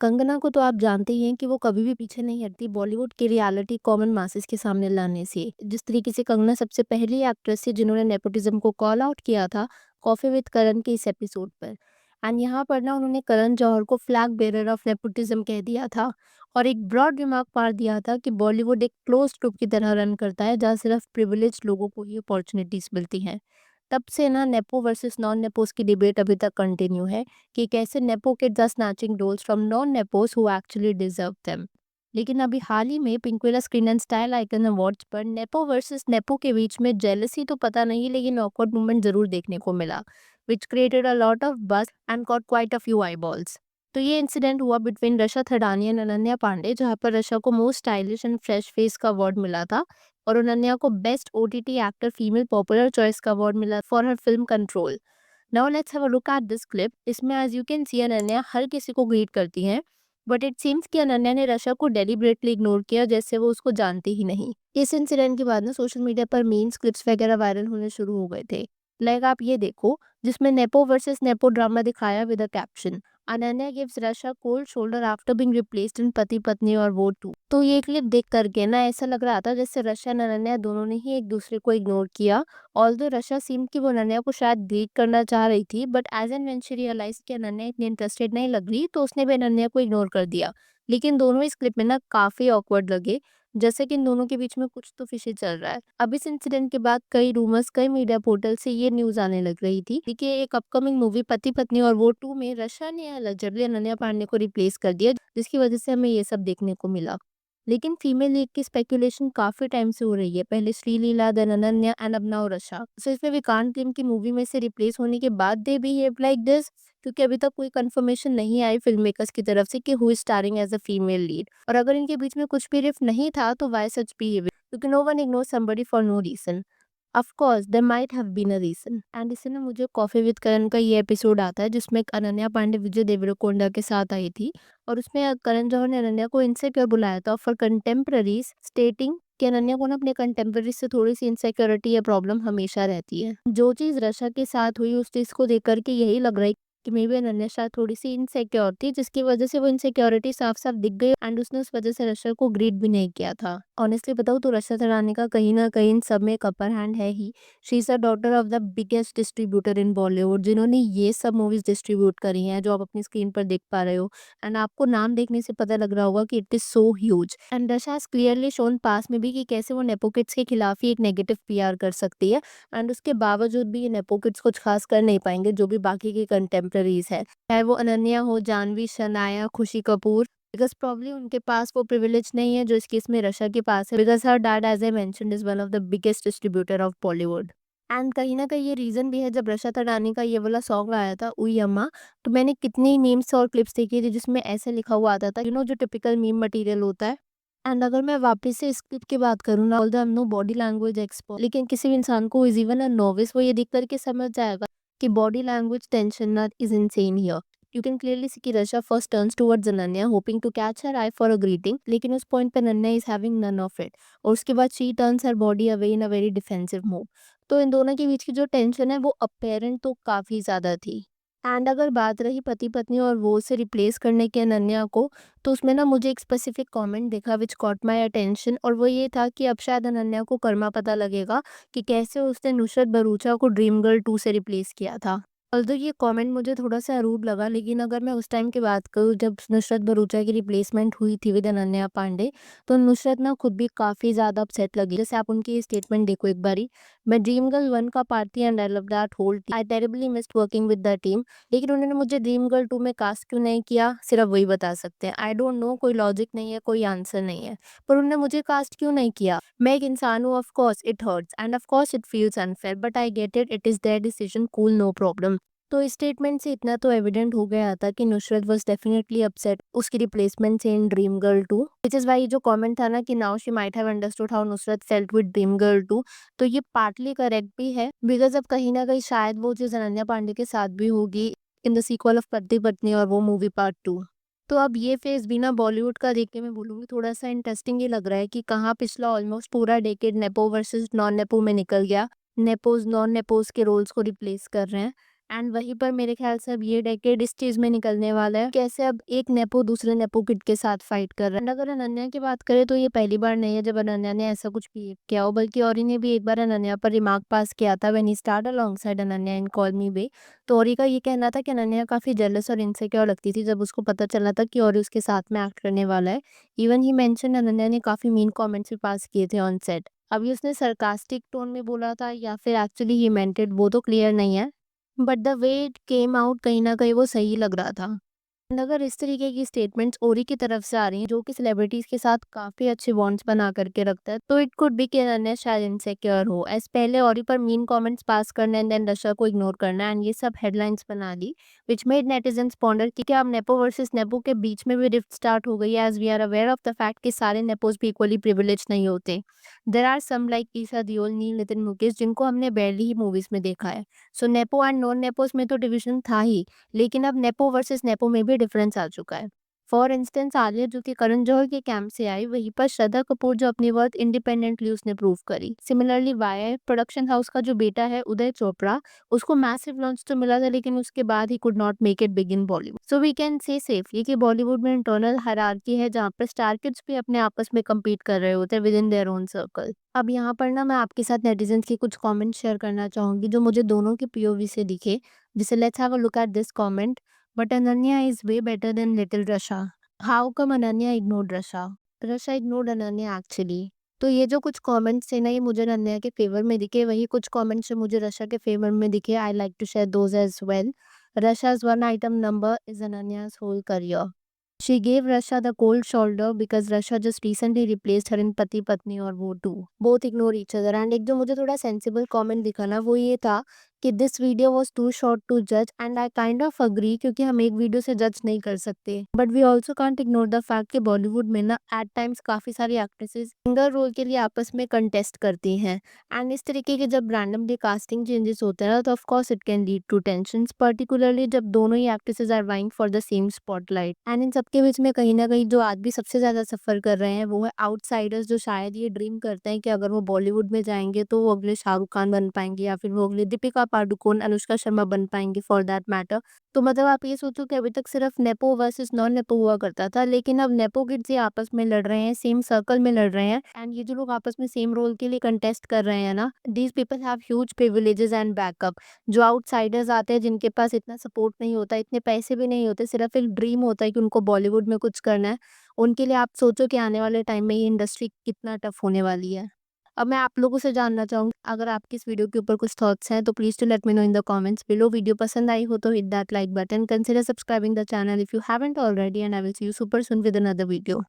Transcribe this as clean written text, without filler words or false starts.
कंगना को तो आप जानते ही हैं कि वो कभी भी पीछे नहीं हटती बॉलीवुड की रियलिटी कॉमन मासेस के सामने लाने से। जिस तरीके से कंगना सबसे पहली एक्ट्रेस थी जिन्होंने नेपोटिज्म को कॉल आउट किया था कॉफी विद करण के इस एपिसोड पर। एंड यहाँ पर ना उन्होंने करण जौहर को फ्लैग बेरर ऑफ नेपोटिज्म कह दिया था और एक ब्रॉड रिमार्क मार दिया था कि बॉलीवुड एक क्लोज ग्रुप की तरह रन करता है जहाँ सिर्फ प्रिविलेज लोगों को ही अपॉर्चुनिटीज मिलती हैं। तब से ना नेपो वर्सेस नॉन नेपोस की डिबेट अभी तक कंटिन्यू है कि कैसे nepo kids are snatching roles from non nepos who actually deserve them. लेकिन अभी हाल ही में Pinkvilla screen and style icon awards पर नेपो वर्सेस नेपो के बीच में जेलसी तो पता नहीं लेकिन ऑकवर्ड मूवमेंट जरूर देखने को मिला, which created a lot of buzz and caught quite a few eyeballs. तो ये इंसिडेंट हुआ बिटवीन रशा थडानी एंड अनन्या पांडे, जहां पर रशा को most stylish and fresh face का अवार्ड मिला था और अनन्या को best OTT actor female popular choice का अवार्ड मिला for her film Control. Now let's have a look at this clip. इसमें as you can see Ananya हर किसी को ग्रीट करती हैं, बट इट सीम्स कि अनन्या ने रशा को डेलिबरेटली इग्नोर किया जैसे वो उसको जानती ही नहीं। इस इंसिडेंट के बाद ना सोशल मीडिया पर मीम्स क्लिप्स वगैरह वायरल होने शुरू हो गए थे। लाइक आप ये देखो, जिसमें नेपो वर्सेस नेपो ड्रामा दिखाया with a caption Ananya gives रशा cold shoulder after being replaced इन पति पत्नी और वो टू। तो ये क्लिप देख करके ना ऐसा लग रहा था जैसे रशा और अनन्या दोनों ने ही एक दूसरे को इग्नोर किया। ऑल्दो रशा सीम कि वो अनन्या को शायद ग्रीट करना चाह रही थी, but as and when she realise कि अनन्या इतनी इंटरेस्टेड नहीं लग रही तो उसने भी अनन्या को इग्नोर कर दिया। लेकिन दोनों इस क्लिप में ना काफी ऑकवर्ड लगे, जैसे कि इन दोनों के बीच में कुछ तो फिशी चल रहा है। अब इस इंसिडेंट के बाद कई रूमर्स कई मीडिया पोर्टल से ये न्यूज आने लग रही थी कि एक अपकमिंग मूवी पति पत्नी और वो टू में रशा ने अलजेबली अनन्या पांडे को रिप्लेस कर दिया, जिसकी वजह से हमें ये सब देखने को मिला। लेकिन फीमेल लीड की स्पेकुलेशन काफी टाइम से हो रही है, पहले श्रीलीला देन अनन्या एंड अब नाउ रशा। सो इसमें विकांत टीम की मूवी में से रिप्लेस होने के बाद दे बिहेव लाइक दिस, क्योंकि अभी तक कोई कंफर्मेशन नहीं आई फिल्म मेकर्स की तरफ से कि who is starring as a female lead. और अगर इनके बीच में कुछ भी रिफ नहीं था तो वाई सच बिहेवियर, क्योंकि no one ignore somebody for no reason. Of course there might have been a reason. And इससे ना मुझे कॉफी विद करण का ये एपिसोड आता है जिसमें एक अनन्या पांडे विजय देवरकोंडा के साथ आई थी और उसमें करण जौहर ने अनन्या को इनसिक्योर बुलाया था फॉर कंटेम्पररीज, स्टेटिंग कि अनन्या को ना अपने कंटेम्पररी से थोड़ी सी इनसिक्योरिटी या प्रॉब्लम हमेशा रहती है। जो चीज रशा के साथ हुई उस चीज को देख करके यही लग रहा है कि मे बी अनन्या शायद थोड़ी सी इनसिक्योर थी, जिसकी वजह से वो इनसिक्योरिटी साफ साफ दिख गई एंड उसने उस वजह से रशा को ग्रीट भी नहीं किया था। ऑनेस्टली बताऊँ तो रशा थरानी का कहीं ना कहीं इन सब में एक अपर हैंड है ही। She is a daughter of the biggest distributor in Bollywood, जिन्होंने ये सब मूवीज डिस्ट्रीब्यूट करी हैं जो आप अपनी स्क्रीन पर देख पा रहे हो। एंड आपको नाम देखने से पता लग रहा होगा कि it is so huge. And Rasha has clearly shown पास में भी कि कैसे वो नेपो किड्स के खिलाफ ही एक नेगेटिव पीआर कर सकती है। एंड उसके बावजूद भी ये नेपो किड्स कुछ खास कर नहीं पाएंगे जो भी बाकी के कंटेम्प्रेरीज है, चाहे वो अनन्या हो, जानवी, शनाया, खुशी कपूर। बिकॉज प्रॉब्ली उनके पास वो प्रिविलेज नहीं है जो इस केस में रशा के पास है, because her dad as I mentioned is one of the biggest distributor of Bollywood. And कहीं न कहीं ये रीज़न भी है, जब रशा तडानी का ये वाला सॉन्ग आया था उई अम्मा, तो मैंने कितनी मीम्स और क्लिप्स देखी थी जिसमें ऐसे लिखा हुआ आता था, जो टिपिकल मीम मटेरियल होता है। एंड अगर मैं वापस से इस क्लिप की बात करूँ ना, although I am no body language expert, लेकिन किसी भी इंसान को इज इवन अ नोविस वो ये देख कर के समझ जाएगा कि बॉडी लैंग्वेज टेंशन ना is insane here. You can clearly see कि Rasha first turns towards Ananya hoping to catch her eye for a greeting, लेकिन उस पॉइंट पे Ananya is having none of it और उसके बाद she turns her body away in a very defensive move. तो इन दोनों के बीच की जो टेंशन है वो अपेरेंट तो काफ़ी ज़्यादा थी। एंड अगर बात रही पति-पत्नी और वो से रिप्लेस करने की अनन्या को, तो उसमें ना मुझे एक स्पेसिफिक कमेंट दिखा व्हिच कॉट माय अटेंशन और वो ये था कि अब शायद अनन्या को कर्मा पता लगेगा कि कैसे उसने नुसरत भरूचा को ड्रीम गर्ल 2 से रिप्लेस किया था। ऑल्दो ये कमेंट मुझे थोड़ा-सा रूड लगा, लेकिन अगर मैं उस टाइम की बात करूँ जब नुसरत भरूचा की रिप्लेसमेंट हुई थी विद अनन्या पांडे, तो नुसरत ना खुद भी काफ़ी ज़्यादा अपसेट लगी। जैसे आप उनकी ये स्टेटमेंट देखो एक बारी, मैं ड्रीम गर्ल 1 का पार्ट थी and I love that whole team. I terribly missed working with the team. लेकिन उन्होंने मुझे ड्रीम गर्ल 2 में कास्ट क्यों नहीं किया, सिर्फ वही बता सकते हैं। आई डोंट नो, कोई लॉजिक नहीं है, कोई आंसर नहीं है। पर उन्होंने मुझे कास्ट क्यों नहीं किया? मैं एक इंसान हूँ, of course it hurts and of course it feels unfair, but I get it, it is their decision, cool, no problem. तो इस स्टेटमेंट से इतना तो एविडेंट हो गया था कि नुसरत वाज डेफिनेटली अपसेट उसकी रिप्लेसमेंट से in dream girl 2, which is why जो कमेंट था ना कि now she might have understood how Nusrat felt with dream girl 2, तो ये पार्टली करेक्ट भी है बिकॉज़ अब कहीं न कहीं शायद वो चीज़ अनन्या पांडे के साथ भी होगी इन द सीक्वल ऑफ पति पत्नी और वो मूवी पार्ट 2। तो अब ये फेज़ भी ना बॉलीवुड का देख के मैं बोलूँगी थोड़ा-सा इंटरेस्टिंग ही लग रहा है कि कहाँ पिछला ऑलमोस्ट पूरा decade nepo versus non nepo में निकल गया। नेपोज़ नॉन नेपोज़ के रोल्स को रिप्लेस कर रहे हैं। एंड वहीं पर मेरे ख्याल से अब ये डेकेड इस चीज़ में निकलने वाला है, कैसे अब एक नेपो दूसरे नेपो किड के साथ फाइट कर रहा है। एंड अगर अनन्या की बात करें तो ये पहली बार नहीं है जब अनन्या ने ऐसा कुछ बिहेव किया हो, बल्कि औरी ने भी एक बार अनन्या पर रिमार्क पास किया था when he starred alongside Ananya in Call Me Bae. तो औरी का ये कहना था कि अनन्या काफ़ी जेलस और इनसिक्योर लगती थी जब उसको पता चला था कि औरी उसके साथ में एक्ट करने वाला है। इवन ही मेंशन अनन्या ने काफ़ी मीन कमेंट्स भी पास किए थे ऑन सेट। अभी उसने सरकास्टिक टोन में बोला था या फिर एक्चुअली ही मेंट इट, वो तो क्लियर नहीं है। But the way it came out कहीं न कहीं वो सही लग रहा था। एंड अगर इस तरीके की स्टेटमेंट्स ओरी की तरफ से आ रही हैं, जो कि सेलिब्रिटीज़ के साथ काफ़ी अच्छे बॉन्ड्स बना करके रखता है, तो इट कुड बी कि अनन्या शायद इनसिक्योर हो। एज़ पहले ओरी पर मीन कमेंट्स पास करना एंड देन रशा को इग्नोर करना, एंड ये सब हेडलाइंस बना दी, व्हिच मेड नेटिज़न्स पॉन्डर कि क्या अब नेपो वर्सेस नेपो के बीच में भी रिफ्ट स्टार्ट हो गई है, as we are aware of the fact कि सारे नेपोज़ भी इक्वली प्रिविलेज्ड नहीं होते। There are some like Esha Deol, Neil, Nitin Mukesh, जिनको हमने बारली ही मूवीज़ में देखा है। So nepo and non nepos में तो डिवीज़न था ही, लेकिन अब नेपो वर्सेस नेपो में भी डिफरेंस आ चुका है। फॉर इंस्टेंस आलिया जो कि करण जौहर के कैंप से आई, वहीं पर श्रद्धा कपूर जो अपनी वर्थ इंडिपेंडेंटली उसने प्रूव करी। सिमिलरली वाई प्रोडक्शन हाउस का जो बेटा है उदय चोपड़ा, उसको मैसिव लॉन्च तो मिला था, लेकिन उसके बाद ही could not make it big in Bollywood. So we can say safely कि बॉलीवुड में इंटरनल हायरार्की है, जहाँ पर स्टार किड्स भी अपने आपस में कम्पीट कर रहे होते हैं with in their own circle. अब यहाँ पर ना मैं आपके साथ नेटिजन्स की कुछ कमेंट्स शेयर करना चाहूंगी जो मुझे दोनों के पीओवी से दिखे। जैसे let's have a look at this comment, but Ananya is way better than little रशा। How come Ananya ignored रशा? रशा ignored Ananya actually. तो ये जो कुछ कमेंट्स थे ना, ये मुझे अनन्या के फेवर में दिखे, वही कुछ कमेंट्स जो मुझे रशा के फेवर में दिखे, I like to share those as well. रशा's one item number is Ananya's whole career. She gave Rasha the cold shoulder because Rasha just recently replaced her in पति पत्नी और वो too. Both ignore each other। And एक जो मुझे थोड़ा sensible comment दिखा ना, वो ये था कि this video was too short to जज, and I kind of agree, क्योंकि हम एक वीडियो से जज नहीं कर सकते। But we also can't ignore the fact कि बॉलीवुड में ना एट टाइम्स काफ़ी सारी एक्ट्रेसेस सिंगल रोल के लिए आपस में कंटेस्ट करती हैं। एंड इस तरीके के जब रैंडमली कास्टिंग चेंजेस होते हैं ना, तो of course it can lead to tensions, particularly जब दोनों ही actresses are vying for the same spotlight. And इन सबके बीच में कहीं ना कहीं जो आज भी सबसे ज़्यादा सफ़र कर रहे हैं वो है आउटसाइडर्स, जो शायद ये ड्रीम करते हैं कि अगर वो बॉलीवुड में जाएंगे तो वो अगले शाहरुख खान बन पाएंगे, या फिर वो अगले दीपिका पादुकोण, अनुष्का शर्मा बन पाएंगे फॉर दैट मैटर। तो मतलब आप ये सोचो कि अभी तक सिर्फ नेपो वर्सेस नॉन नेपो हुआ करता था, लेकिन अब नेपो किड्स ये आपस में लड़ रहे हैं, सेम सर्कल में लड़ रहे हैं, एंड ये जो लोग आपस में सेम रोल के लिए कंटेस्ट कर रहे हैं ना, these people have huge privileges and backup. जो आउटसाइडर्स आते हैं, जिनके पास इतना सपोर्ट नहीं होता, इतने पैसे भी नहीं होते, सिर्फ एक ड्रीम होता है कि उनको बॉलीवुड में कुछ करना है, उनके लिए आप सोचो कि आने वाले टाइम में ये इंडस्ट्री कितना टफ होने वाली है। अब मैं आप लोगों से जानना चाहूँगी, अगर आपकी इस वीडियो के ऊपर कुछ थॉट्स हैं तो please to let me know in the comments below. Video पसंद आई हो तो hit that like button, consider subscribing the channel if you haven't already, and I will see you super soon with another video.